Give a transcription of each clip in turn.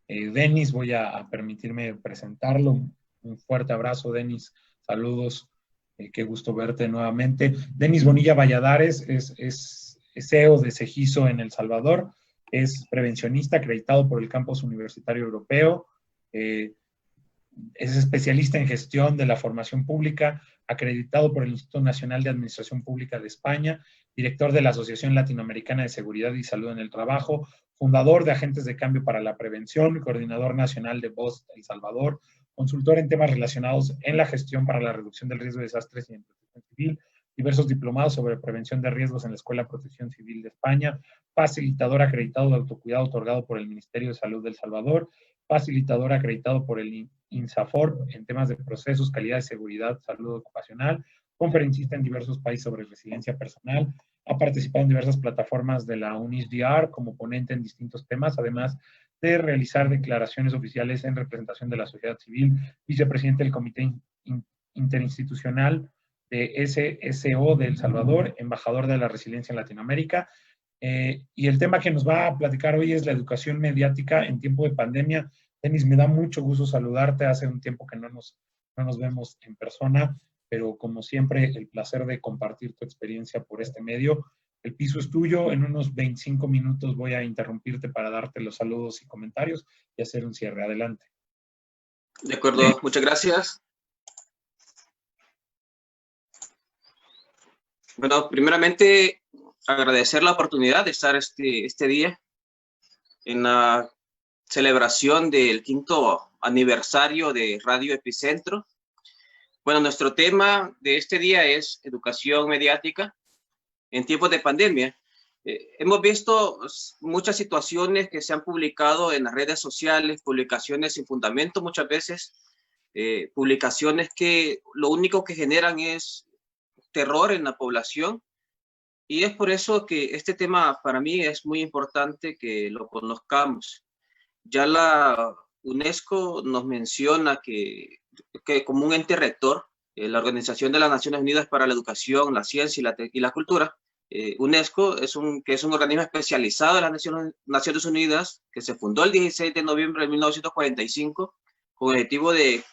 Denis. Voy a permitirme presentarlo. Un fuerte abrazo, Denis. Saludos. Qué gusto verte nuevamente. Denis Bonilla Valladares es CEO de CEGISO en El Salvador. Es prevencionista acreditado por el Campus Universitario Europeo. Es especialista en gestión de la formación pública, acreditado por el Instituto Nacional de Administración Pública de España, director de la Asociación Latinoamericana de Seguridad y Salud en el Trabajo, fundador de Agentes de Cambio para la Prevención, coordinador nacional de VOZ El Salvador, consultor en temas relacionados en la gestión para la reducción del riesgo de desastres y en protección civil, diversos diplomados sobre prevención de riesgos en la Escuela de Protección Civil de España, facilitador acreditado de autocuidado otorgado por el Ministerio de Salud de El Salvador, facilitador acreditado por el INSAFORP en temas de procesos, calidad de seguridad, salud ocupacional, conferencista en diversos países sobre resiliencia personal, ha participado en diversas plataformas de la UNISDR como ponente en distintos temas, además de realizar declaraciones oficiales en representación de la sociedad civil, vicepresidente del Comité Interinstitucional de SSO de El Salvador, embajador de la resiliencia en Latinoamérica. Y el tema que nos va a platicar hoy es la educación mediática en tiempo de pandemia. Denis, me da mucho gusto saludarte. Hace un tiempo que no nos vemos en persona, pero como siempre, el placer de compartir tu experiencia por este medio. El piso es tuyo. En unos 25 minutos voy a interrumpirte para darte los saludos y comentarios y hacer un cierre. Adelante. De acuerdo, muchas gracias. Bueno, primeramente agradecer la oportunidad de estar este día en la celebración del 5º aniversario de Radio Epicentro. Bueno, nuestro tema de este día es educación mediática en tiempos de pandemia. Hemos visto muchas situaciones que se han publicado en las redes sociales, publicaciones sin fundamento muchas veces, publicaciones que lo único que generan es terror en la población. Y es por eso que este tema para mí es muy importante que lo conozcamos. Ya la UNESCO nos menciona que como un ente rector, la Organización de las Naciones Unidas para la Educación, la Ciencia y la Cultura, UNESCO es un organismo especializado de las Naciones Unidas que se fundó el 16 de noviembre de 1945 con el objetivo de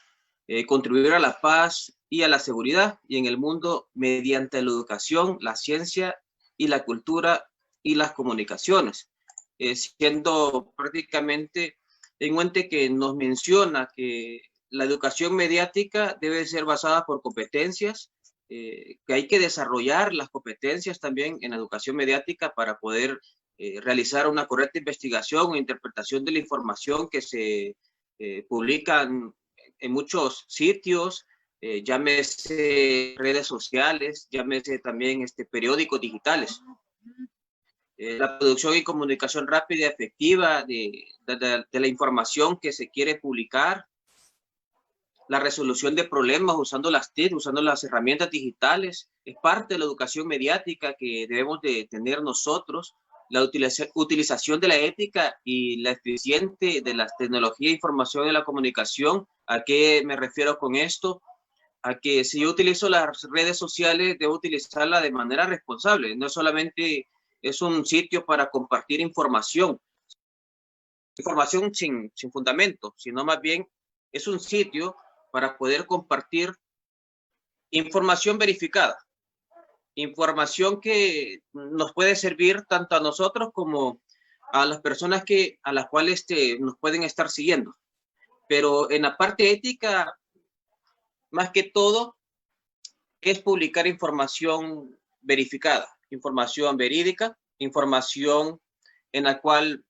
contribuir a la paz y a la seguridad y en el mundo mediante la educación, la ciencia y la cultura y las comunicaciones, siendo prácticamente un ente que nos menciona que la educación mediática debe ser basada por competencias, que hay que desarrollar las competencias también en la educación mediática para poder realizar una correcta investigación o interpretación de la información que se publica en muchos sitios, llámese redes sociales, llámese también periódicos digitales. La producción y comunicación rápida y efectiva de la información que se quiere publicar, la resolución de problemas usando las TIC, usando las herramientas digitales, es parte de la educación mediática que debemos de tener nosotros. La utilización de la ética y la eficiente de las tecnologías de información y la comunicación. ¿A qué me refiero con esto? A que si yo utilizo las redes sociales, debo utilizarlas de manera responsable. No solamente es un sitio para compartir información sin fundamento, sino más bien es un sitio para poder compartir información verificada. Información que nos puede servir tanto a nosotros como a las personas a las cuales nos pueden estar siguiendo. Pero en la parte ética, más que todo, es publicar información verificada, información verídica, información en la cual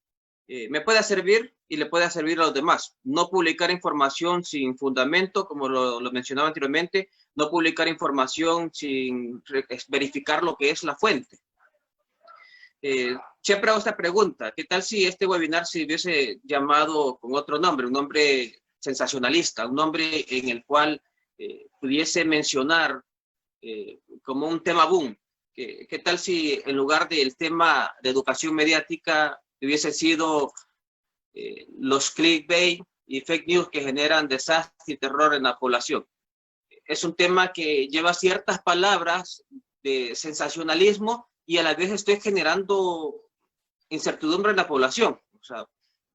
me pueda servir y le pueda servir a los demás. No publicar información sin fundamento, como lo mencionaba anteriormente, no publicar información sin verificar lo que es la fuente. Siempre hago esta pregunta: ¿qué tal si este webinar se hubiese llamado con otro nombre, un nombre sensacionalista, un nombre en el cual pudiese mencionar como un tema boom? ¿Qué tal si en lugar del tema de educación mediática hubiese sido los clickbait y fake news que generan desastre y terror en la población? Es un tema que lleva ciertas palabras de sensacionalismo y a la vez estoy generando incertidumbre en la población. O sea,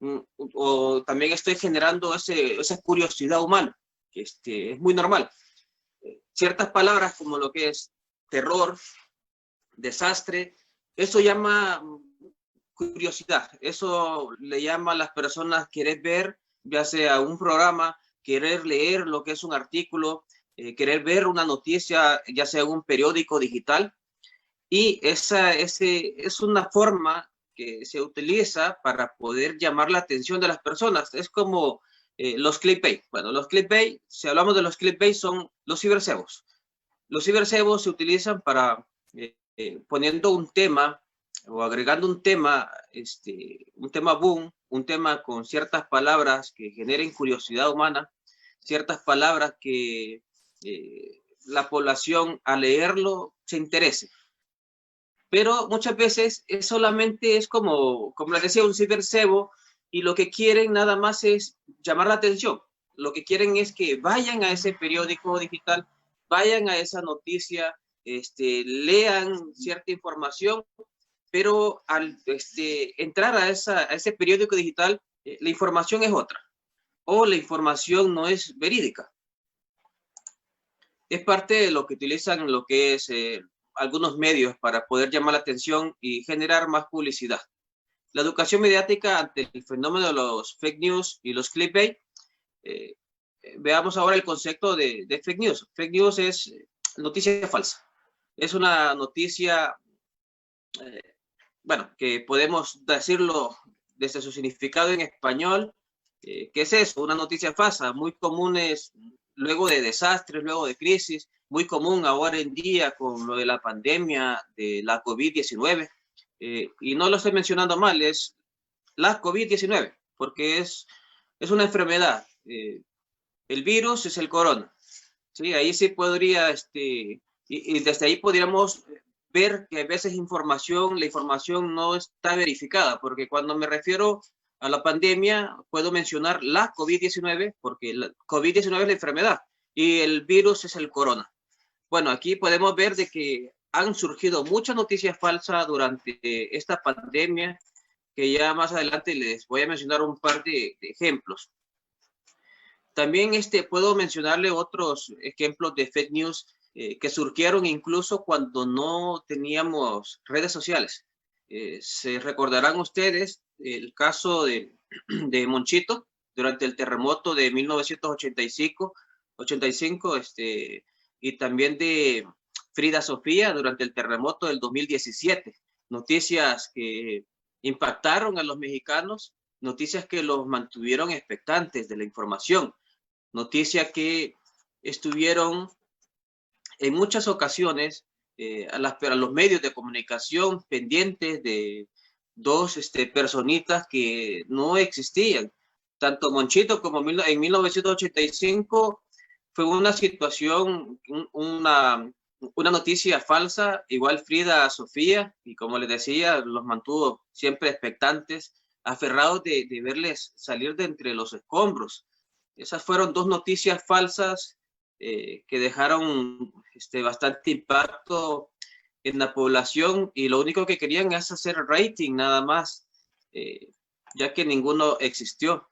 o también estoy generando esa curiosidad humana, que es muy normal. Ciertas palabras como lo que es terror, desastre, eso llama curiosidad, eso le llama a las personas querer ver, ya sea un programa, querer leer lo que es un artículo, querer ver una noticia, ya sea un periódico digital, y esa es una forma que se utiliza para poder llamar la atención de las personas. Es como los clickbait. Bueno, los clickbait, si hablamos de los clickbait, son los cibercebos. Los cibercebos se utilizan para poniendo un tema o agregando un tema boom, un tema con ciertas palabras que generen curiosidad humana, ciertas palabras que la población al leerlo se interese. Pero muchas veces solamente es como les decía, un cibercebo, y lo que quieren nada más es llamar la atención. Lo que quieren es que vayan a ese periódico digital, vayan a esa noticia, lean cierta información, pero al entrar a ese periódico digital, la información es otra, o la información no es verídica. Es parte de lo que utilizan lo que es algunos medios para poder llamar la atención y generar más publicidad. La educación mediática ante el fenómeno de los fake news y los clickbait. Veamos ahora el concepto de fake news. Fake news es noticia falsa. Es una noticia, bueno, que podemos decirlo desde su significado en español. ¿Qué es eso? Una noticia falsa. Muy común es luego de desastres, luego de crisis, muy común ahora en día con lo de la pandemia, de la COVID-19, y no lo estoy mencionando mal, es la COVID-19, porque es una enfermedad. El virus es el corona. ¿Sí? Ahí sí podría, y desde ahí podríamos ver que a veces la información no está verificada, porque cuando me refiero a la pandemia, puedo mencionar la COVID-19, porque la COVID-19 es la enfermedad y el virus es el corona. Bueno, aquí podemos ver de que han surgido muchas noticias falsas durante esta pandemia, que ya más adelante les voy a mencionar un par de ejemplos. También puedo mencionarle otros ejemplos de fake news que surgieron incluso cuando no teníamos redes sociales. Se recordarán ustedes el caso de Monchito durante el terremoto de 1985, y también de Frida Sofía durante el terremoto del 2017. Noticias que impactaron a los mexicanos, noticias que los mantuvieron expectantes de la información, noticias que estuvieron en muchas ocasiones a los medios de comunicación pendientes de dos personitas que no existían. Tanto Monchito como en 1985 fue una situación, una noticia falsa, igual Frida Sofía, y como les decía, los mantuvo siempre expectantes, aferrados de verles salir de entre los escombros. Esas fueron dos noticias falsas que dejaron bastante impacto en la población, y lo único que querían es hacer rating nada más, ya que ninguno existió.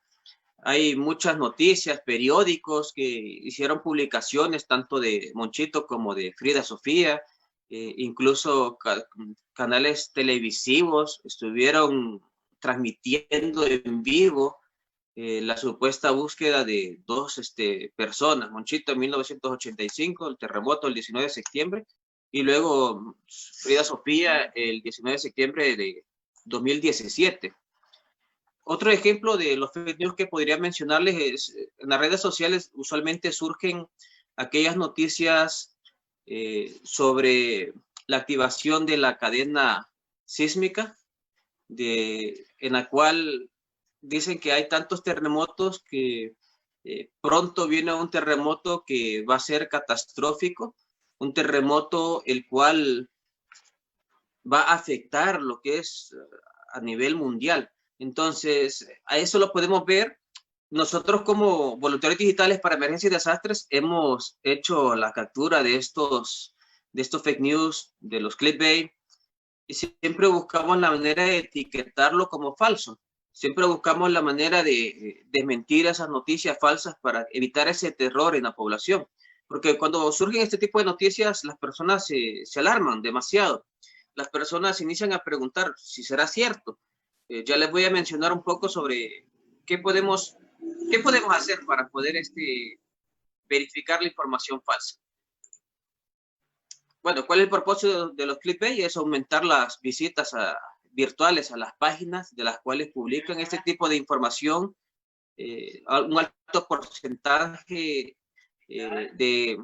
Hay muchas noticias, periódicos que hicieron publicaciones tanto de Monchito como de Frida Sofía, incluso canales televisivos estuvieron transmitiendo en vivo la supuesta búsqueda de dos personas, Monchito en 1985, el terremoto el 19 de septiembre, y luego Frida Sofía el 19 de septiembre de 2017. Otro ejemplo de los fake news que podría mencionarles es, en las redes sociales usualmente surgen aquellas noticias sobre la activación de la cadena sísmica, en la cual dicen que hay tantos terremotos que pronto viene un terremoto que va a ser catastrófico, un terremoto el cual va a afectar lo que es a nivel mundial. Entonces, a eso lo podemos ver. Nosotros como voluntarios digitales para emergencias y desastres hemos hecho la captura de estos fake news, de los clickbait, y siempre buscamos la manera de etiquetarlo como falso. siempre buscamos la manera de desmentir esas noticias falsas para evitar ese terror en la población. Porque cuando surgen este tipo de noticias, las personas se alarman demasiado. Las personas inician a preguntar si será cierto. Ya les voy a mencionar un poco sobre qué podemos hacer para poder verificar la información falsa. Bueno, ¿cuál es el propósito de los clickbait? Es aumentar las visitas virtuales a las páginas de las cuales publican este tipo de información, un alto porcentaje de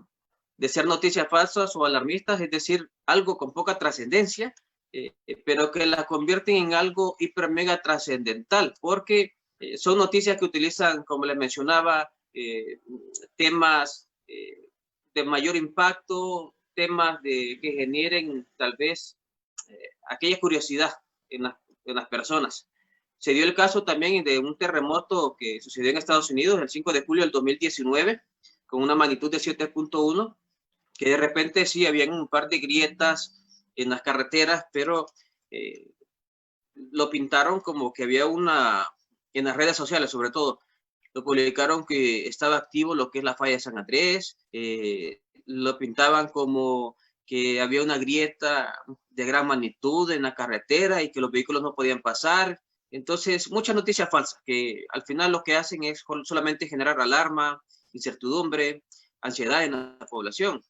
ser noticias falsas o alarmistas, es decir, algo con poca trascendencia, pero que la convierten en algo hiper mega trascendental, porque son noticias que utilizan, como les mencionaba, temas de mayor impacto, temas que generen tal vez aquella curiosidad en las personas. Se dio el caso también de un terremoto que sucedió en Estados Unidos el 5 de julio del 2019, con una magnitud de 7.1, que de repente sí habían un par de grietas en las carreteras, pero lo pintaron como que había en las redes sociales sobre todo, lo publicaron que estaba activo lo que es la falla de San Andrés, lo pintaban como que había una grieta de gran magnitud en la carretera y que los vehículos no podían pasar. Entonces, muchas noticias falsas que al final lo que hacen es solamente generar alarma, incertidumbre, ansiedad en la población.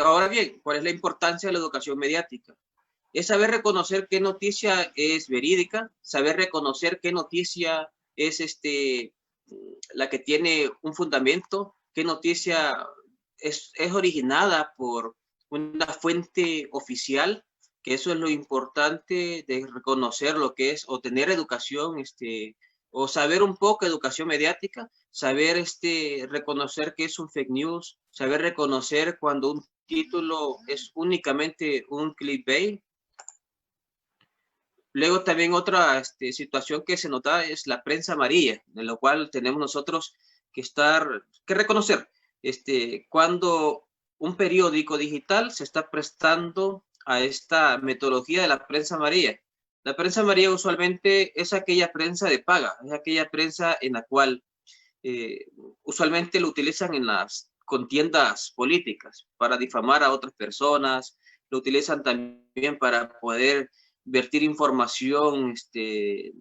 Ahora bien, ¿cuál es la importancia de la educación mediática? Es saber reconocer qué noticia es verídica, saber reconocer qué noticia es la que tiene un fundamento, qué noticia es originada por una fuente oficial, que eso es lo importante de reconocer lo que es o tener educación, o saber un poco de educación mediática, saber reconocer qué es un fake news, saber reconocer cuando un título es únicamente un clickbait. Luego también otra situación que se nota es la prensa amarilla, de lo cual tenemos nosotros que reconocer cuando un periódico digital se está prestando a esta metodología de la prensa amarilla. La prensa amarilla usualmente es aquella prensa de paga, es aquella prensa en la cual usualmente lo utilizan en las contiendas políticas para difamar a otras personas, lo utilizan también para poder vertir información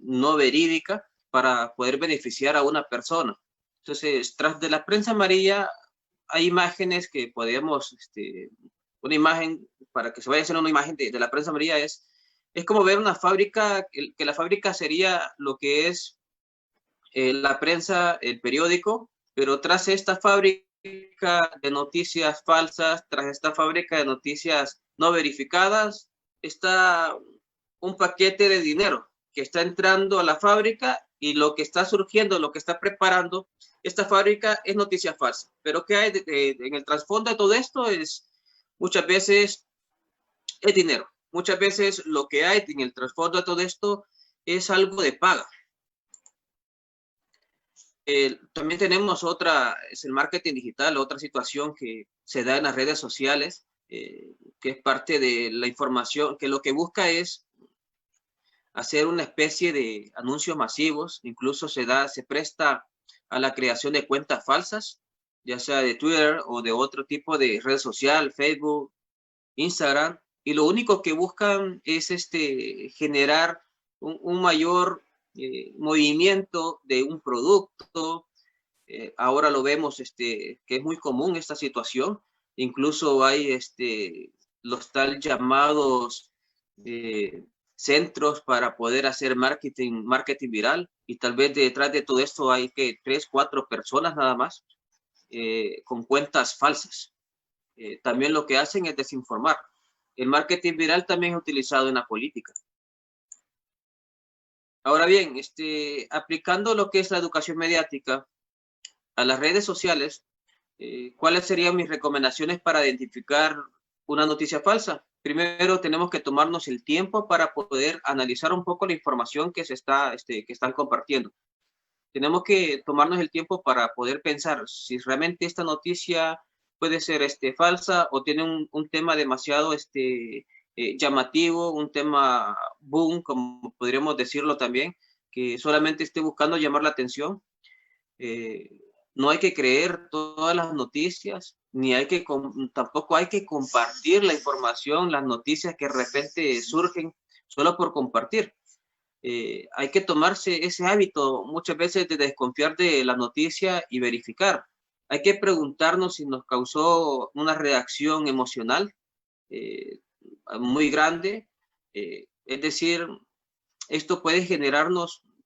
no verídica para poder beneficiar a una persona. Entonces, tras de la prensa amarilla hay imágenes que podemos, una imagen, para que se vaya a hacer una imagen de la prensa amarilla es como ver una fábrica, que la fábrica sería lo que es la prensa, el periódico, pero tras esta fábrica de noticias falsas, tras esta fábrica de noticias no verificadas, está un paquete de dinero que está entrando a la fábrica y lo que está surgiendo, lo que está preparando esta fábrica es noticia falsa. Pero ¿qué hay en el trasfondo de todo esto? Es muchas veces es dinero. Muchas veces lo que hay en el trasfondo de todo esto es algo de paga. También tenemos es el marketing digital, otra situación que se da en las redes sociales, que es parte de la información, que lo que busca es hacer una especie de anuncios masivos, incluso se presta a la creación de cuentas falsas, ya sea de Twitter o de otro tipo de red social, Facebook, Instagram, y lo único que buscan es generar un mayor movimiento de un producto. Ahora lo vemos que es muy común esta situación, incluso hay los tal llamados centros para poder hacer marketing viral, y tal vez detrás de todo esto hay que 3, 4 personas nada más con cuentas falsas. También lo que hacen es desinformar. El marketing viral también es utilizado en la política. Ahora bien, aplicando lo que es la educación mediática a las redes sociales, ¿cuáles serían mis recomendaciones para identificar una noticia falsa? Primero, tenemos que tomarnos el tiempo para poder analizar un poco la información que están compartiendo. Tenemos que tomarnos el tiempo para poder pensar si realmente esta noticia puede ser falsa o tiene un tema demasiado llamativo, un tema boom, como podríamos decirlo también, que solamente esté buscando llamar la atención. No hay que creer todas las noticias, ni tampoco hay que compartir la información, las noticias que de repente surgen solo por compartir. Hay que tomarse ese hábito muchas veces de desconfiar de la noticia y verificar. Hay que preguntarnos si nos causó una reacción emocional muy grande. Es decir, esto puede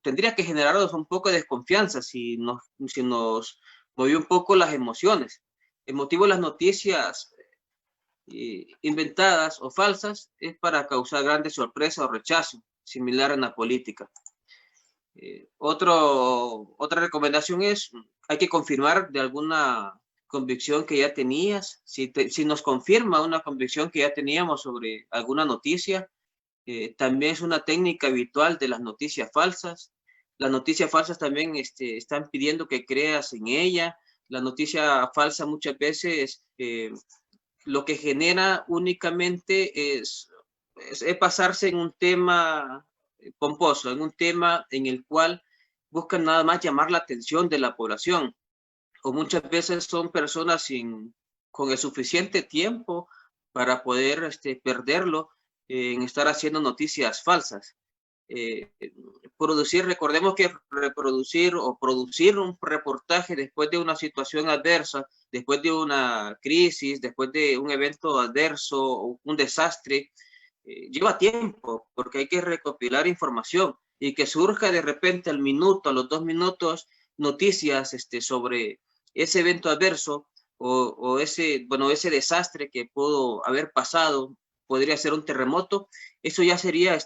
tendría que generarnos un poco de desconfianza si nos movió un poco las emociones. El motivo de las noticias inventadas o falsas es para causar grandes sorpresas o rechazo, similar en la política. Otra recomendación es, hay que confirmar de alguna convicción que ya tenías. Si nos confirma una convicción que ya teníamos sobre alguna noticia, también es una técnica habitual de las noticias falsas. Las noticias falsas también están pidiendo que creas en ella. La noticia falsa muchas veces lo que genera únicamente es basarse en un tema pomposo, en un tema en el cual buscan nada más llamar la atención de la población. O muchas veces son personas con el suficiente tiempo para poder perderlo en estar haciendo noticias falsas. Recordemos que reproducir o producir un reportaje después de una situación adversa, después de una crisis, después de un evento adverso o un desastre, lleva tiempo porque hay que recopilar información y que surja de repente al minuto, a los 2 minutos, noticias sobre ese evento adverso o ese desastre que pudo haber pasado, podría ser un terremoto. Eso ya sería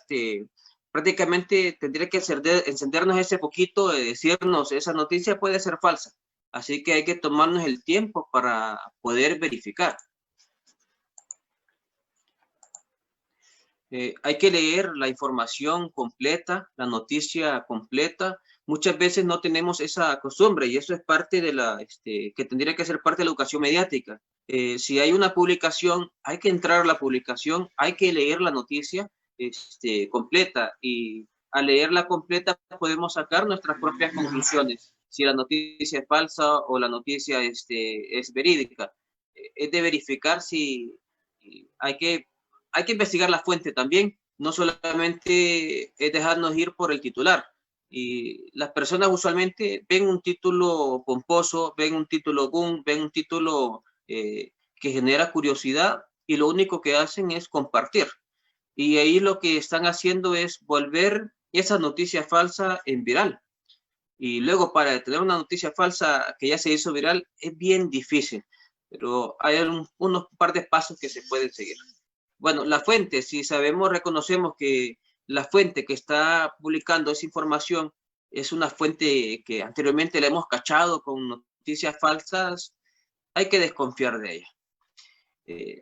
prácticamente tendría que encendernos ese poquito de decirnos esa noticia puede ser falsa. Así que hay que tomarnos el tiempo para poder verificar. Hay que leer la información completa, la noticia completa. Muchas veces no tenemos esa costumbre y eso es parte de que tendría que ser parte de la educación mediática. Si hay una publicación, hay que entrar a la publicación, hay que leer la noticia completa y al leerla completa podemos sacar nuestras propias conclusiones. Si la noticia es falsa o la noticia es verídica. Es de verificar si hay que investigar la fuente también, no solamente es dejarnos ir por el titular. Y las personas usualmente ven un título pomposo, ven un título boom, ven un título que genera curiosidad y lo único que hacen es compartir. Y ahí lo que están haciendo es volver esa noticia falsa en viral. Y luego para detener una noticia falsa que ya se hizo viral es bien difícil, pero hay unos par de pasos que se pueden seguir. Bueno, la fuente, si reconocemos que la fuente que está publicando esa información es una fuente que anteriormente la hemos cachado con noticias falsas, hay que desconfiar de ella.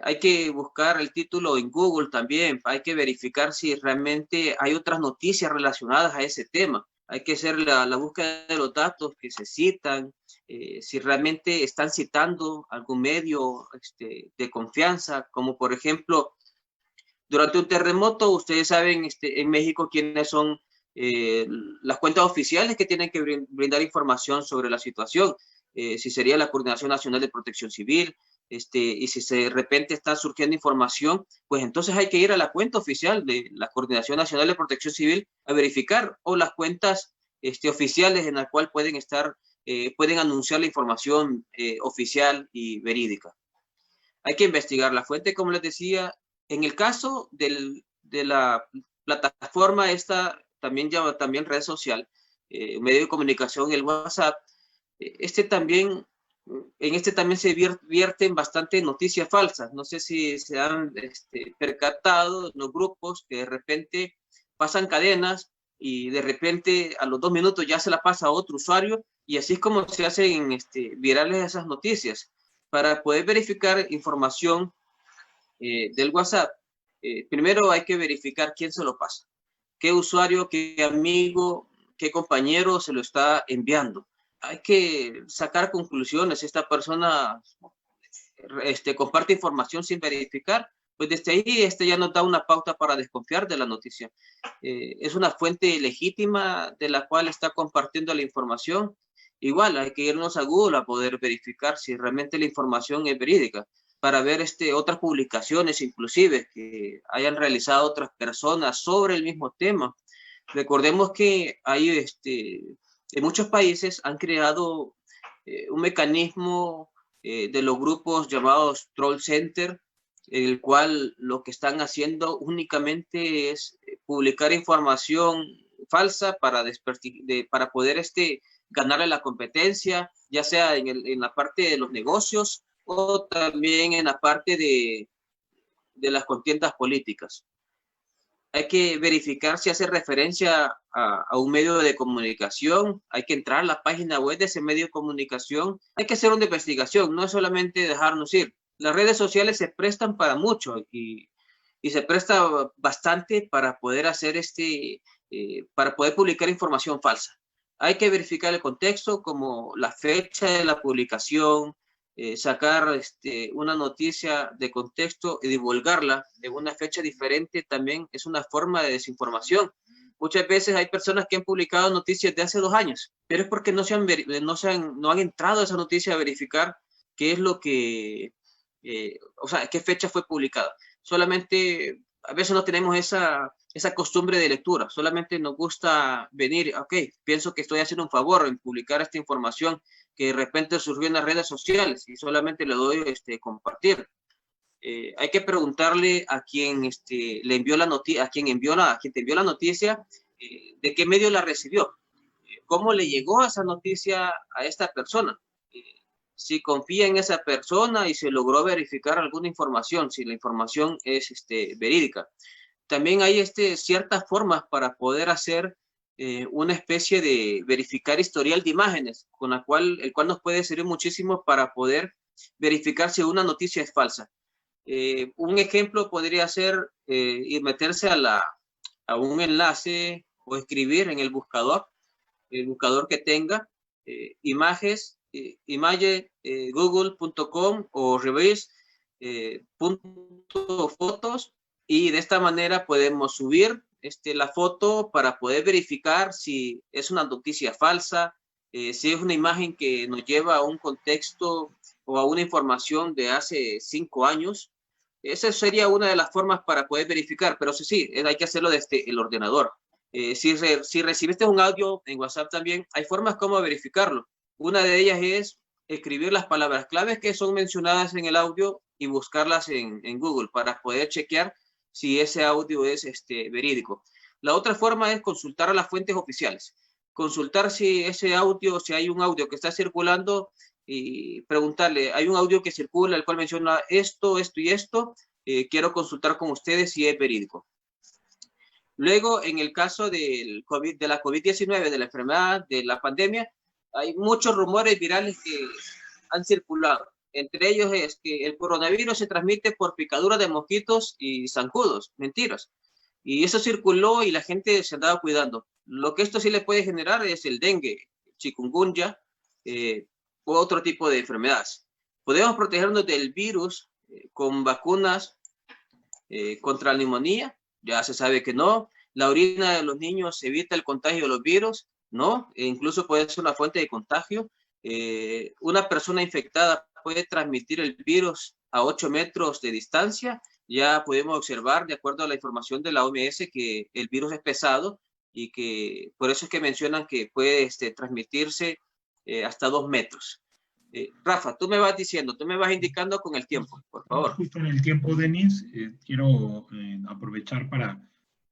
Hay que buscar el título en Google también, hay que verificar si realmente hay otras noticias relacionadas a ese tema. Hay que hacer la búsqueda de los datos que se citan, si realmente están citando algún medio de confianza, como por ejemplo, durante un terremoto, ustedes saben en México quiénes son las cuentas oficiales que tienen que brindar información sobre la situación, si sería la Coordinación Nacional de Protección Civil, y si de repente está surgiendo información, pues entonces hay que ir a la cuenta oficial de la Coordinación Nacional de Protección Civil a verificar, o las cuentas oficiales en las cuales pueden anunciar la información oficial y verídica. Hay que investigar la fuente, como les decía. En el caso de la plataforma también red social, medio de comunicación, el WhatsApp, también se vierten bastante noticias falsas. No sé si se han percatado los grupos que de repente pasan cadenas y de repente a los 2 minutos ya se la pasa a otro usuario, y así es como se hacen virales esas noticias. Para poder verificar información del WhatsApp, primero hay que verificar quién se lo pasa, qué usuario, qué amigo, qué compañero se lo está enviando. Hay que sacar conclusiones. Si esta persona comparte información sin verificar, pues desde ahí ya nos da una pauta para desconfiar de la noticia. Es una fuente legítima de la cual está compartiendo la información. Igual hay que irnos a Google a poder verificar si realmente la información es verídica, para ver otras publicaciones inclusive que hayan realizado otras personas sobre el mismo tema. Recordemos que hay en muchos países han creado un mecanismo de los grupos llamados troll center, en el cual lo que están haciendo únicamente es publicar información falsa para poder ganarle la competencia, ya sea en la parte de los negocios o también en la parte de las contiendas políticas. Hay que verificar si hace referencia a un medio de comunicación, hay que entrar a la página web de ese medio de comunicación, hay que hacer una investigación, no es solamente dejarnos ir. Las redes sociales se prestan para mucho y se presta bastante para poder hacer para poder publicar información falsa. Hay que verificar el contexto, como la fecha de la publicación, sacar una noticia de contexto y divulgarla en una fecha diferente también es una forma de desinformación. Muchas veces hay personas que han publicado noticias de hace 2 años, pero es porque no han entrado a esa noticia a verificar qué es lo que, qué fecha fue publicada. Solamente a veces no tenemos esa costumbre de lectura, solamente nos gusta venir, ok, pienso que estoy haciendo un favor en publicar esta información que de repente surgió en las redes sociales y solamente le doy compartir. Hay que preguntarle a quien le envió la noticia, a quien te envió la noticia, de qué medio la recibió, cómo le llegó esa noticia a esta persona, si confía en esa persona y se logró verificar alguna información, si la información es verídica. También hay ciertas formas para poder hacer una especie de verificar historial de imágenes, el cual nos puede servir muchísimo para poder verificar si una noticia es falsa. Un ejemplo podría ser meterse a un enlace o escribir en el buscador que tenga images, google.com o reverse.fotos, y de esta manera podemos subir la foto para poder verificar si es una noticia falsa, si es una imagen que nos lleva a un contexto o a una información de hace 5 años. Esa sería una de las formas para poder verificar, pero sí, hay que hacerlo desde el ordenador. Si recibiste un audio en WhatsApp también, hay formas como verificarlo. Una de ellas es escribir las palabras claves que son mencionadas en el audio y buscarlas en Google para poder chequear si ese audio es verídico. La otra forma es consultar a las fuentes oficiales. Consultar si hay un audio que está circulando y preguntarle, hay un audio que circula el cual menciona esto y esto, quiero consultar con ustedes si es verídico. Luego, en el caso de la COVID-19, de la enfermedad, de la pandemia, hay muchos rumores virales que han circulado. Entre ellos es que el coronavirus se transmite por picaduras de mosquitos y zancudos. Mentiras. Y eso circuló y la gente se andaba cuidando. Lo que esto sí le puede generar es el dengue, chikungunya, u otro tipo de enfermedades. Podemos protegernos del virus con vacunas contra la neumonía. Ya se sabe que no. La orina de los niños evita el contagio de los virus, ¿no? E incluso puede ser una fuente de contagio. Una persona infectada puede transmitir el virus a 8 metros de distancia. Ya podemos observar, de acuerdo a la información de la OMS, que el virus es pesado y que por eso es que mencionan que puede transmitirse hasta 2 metros. Rafa, tú me vas indicando con el tiempo, por favor. Justo en el tiempo, Denis, quiero aprovechar para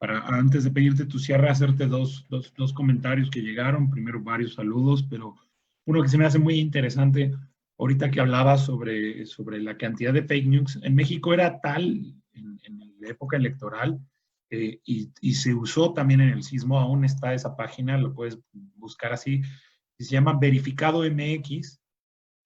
antes de pedirte tu cierre, hacerte dos comentarios que llegaron. Primero, varios saludos, pero uno que se me hace muy interesante, ahorita que hablabas sobre la cantidad de fake news. En México era tal, en la época electoral, y se usó también en el sismo, aún está esa página, lo puedes buscar así, y se llama Verificado MX.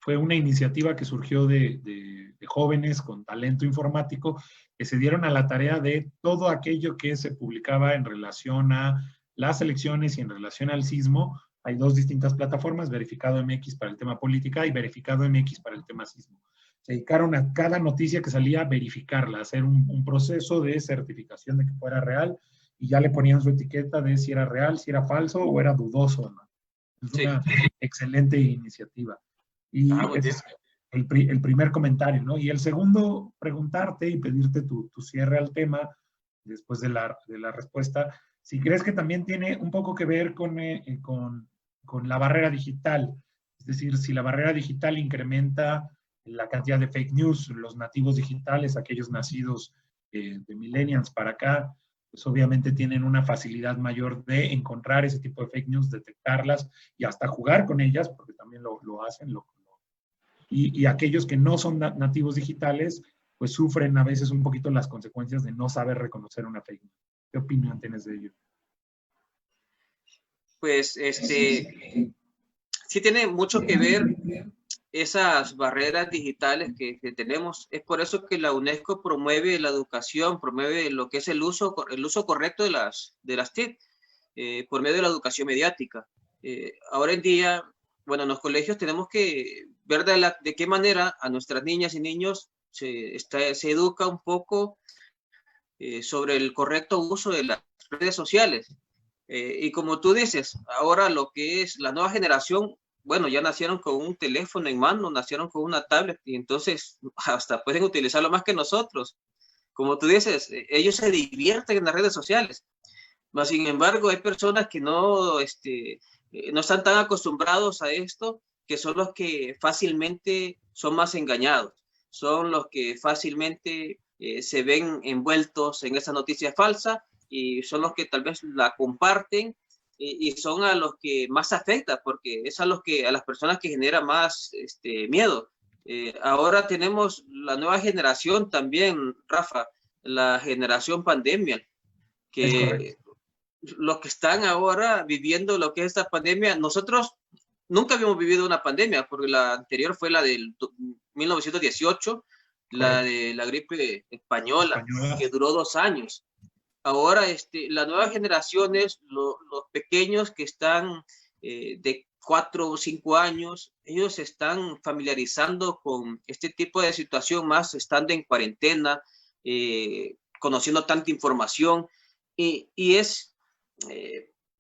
Fue una iniciativa que surgió de jóvenes con talento informático que se dieron a la tarea de todo aquello que se publicaba en relación a las elecciones y en relación al sismo. Hay 2 distintas plataformas, Verificado MX para el tema política y Verificado MX para el tema sismo. Se dedicaron a cada noticia que salía a verificarla, a hacer un proceso de certificación de que fuera real, y ya le ponían su etiqueta de si era real, si era falso o era dudoso, ¿no? Es Sí. una excelente iniciativa. Y Muy ese bien. es el primer comentario, ¿no? Y el segundo, preguntarte y pedirte tu cierre al tema, después de la respuesta, si crees que también tiene un poco que ver con la barrera digital. Es decir, si la barrera digital incrementa la cantidad de fake news, los nativos digitales, aquellos nacidos de millennials para acá, pues obviamente tienen una facilidad mayor de encontrar ese tipo de fake news, detectarlas y hasta jugar con ellas, porque también lo hacen. Y aquellos que no son nativos digitales, pues sufren a veces un poquito las consecuencias de no saber reconocer una fake news. ¿Qué opinión tienes de ello? Pues sí tiene mucho que ver esas barreras digitales que tenemos. Es por eso que la UNESCO promueve la educación, promueve lo que es el uso correcto de las TIC, por medio de la educación mediática. Ahora en día, bueno, en los colegios tenemos que ver de qué manera a nuestras niñas y niños se educa un poco sobre el correcto uso de las redes sociales. Y como tú dices, ahora lo que es la nueva generación, bueno, ya nacieron con un teléfono en mano, nacieron con una tablet y entonces hasta pueden utilizarlo más que nosotros. Como tú dices, ellos se divierten en las redes sociales. Mas, sin embargo, hay personas que no están tan acostumbrados a esto, que son los que fácilmente son más engañados, son los que fácilmente se ven envueltos en esa noticia falsa y son los que tal vez la comparten y son a los que más afecta, porque es a las personas que genera más miedo. Ahora tenemos la nueva generación también, Rafa, la generación pandemia, Es correcto. que los que están ahora viviendo lo que es esta pandemia, nosotros nunca habíamos vivido una pandemia, porque la anterior fue la del 1918, la Correcto. de la gripe española, Española. que duró 2 años. Ahora, las nuevas generaciones, los pequeños que están de 4 o 5 años, ellos se están familiarizando con este tipo de situación más estando en cuarentena, conociendo tanta información, y es,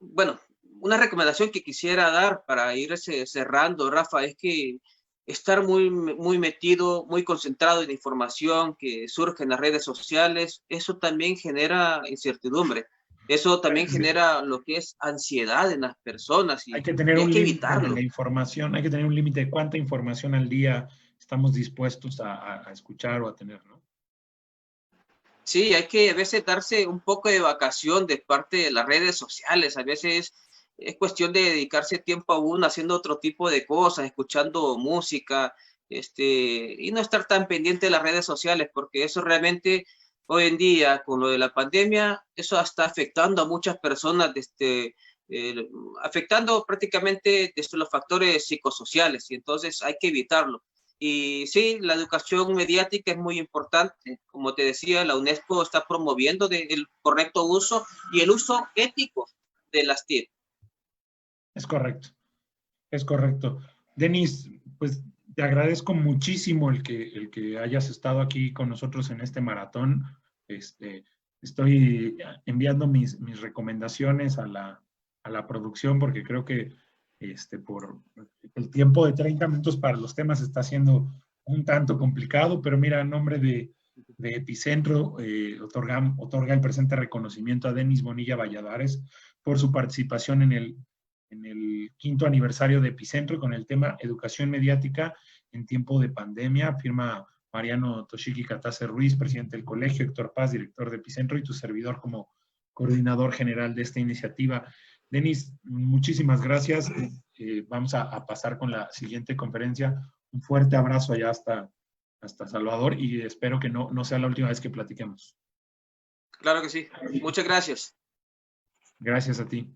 bueno, una recomendación que quisiera dar para ir cerrando, Rafa, es que estar muy metido, muy concentrado en la información que surge en las redes sociales, eso también genera incertidumbre. Eso también genera lo que es ansiedad en las personas Hay que tener y hay un que límite de la evitarlo. información, hay que tener un límite de cuánta información al día estamos dispuestos a escuchar o a tener, ¿no? Sí, hay que a veces darse un poco de vacación de parte de las redes sociales. A veces es cuestión de dedicarse tiempo a uno haciendo otro tipo de cosas, escuchando música, y no estar tan pendiente de las redes sociales, porque eso realmente hoy en día, con lo de la pandemia, eso está afectando a muchas personas, afectando prácticamente desde los factores psicosociales, y entonces hay que evitarlo. Y sí, la educación mediática es muy importante. Como te decía, la UNESCO está promoviendo el correcto uso y el uso ético de las TIC. Es correcto, es correcto. Denis, pues te agradezco muchísimo el que hayas estado aquí con nosotros en este maratón. Estoy enviando mis recomendaciones a la producción porque creo que por el tiempo de 30 minutos para los temas está siendo un tanto complicado, pero mira, en nombre de Epicentro, otorga el presente reconocimiento a Denis Bonilla Valladares por su participación en el 5º aniversario de Epicentro con el tema Educación Mediática en tiempo de pandemia. Firma Mariano Toshiki Katase Ruiz, presidente del colegio, Héctor Paz, director de Epicentro, y tu servidor como coordinador general de esta iniciativa. Denis, muchísimas gracias. Vamos a pasar con la siguiente conferencia. Un fuerte abrazo allá hasta Salvador y espero que no sea la última vez que platiquemos. Claro que sí. Muchas gracias. Gracias a ti.